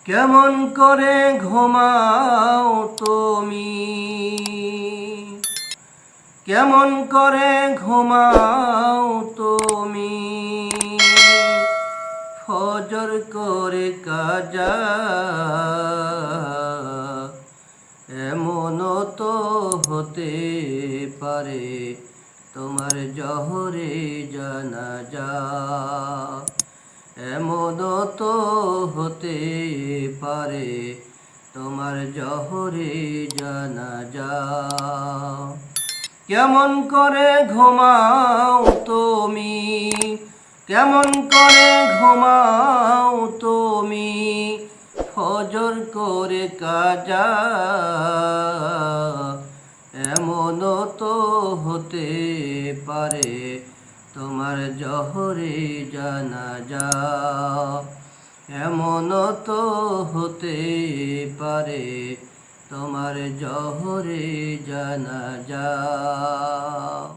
কেমন করে ঘুমাও তুমি, কেমন করে ঘুমাও তুমি, ফজর করে কাজা, এমন তো হতে পারে তোমার জহরে জানাজা, এমন তো হতে পারে তোমার জহরে জানাজা। কেমন করে ঘুমাও তুমি, কেমন করে ঘুমাও তুমি, ফজর করে কাজা, এমন তো হতে পারে তোমার জহরে জানাজা, এমন তো হতে পারে তোমার জহরে জানাজা।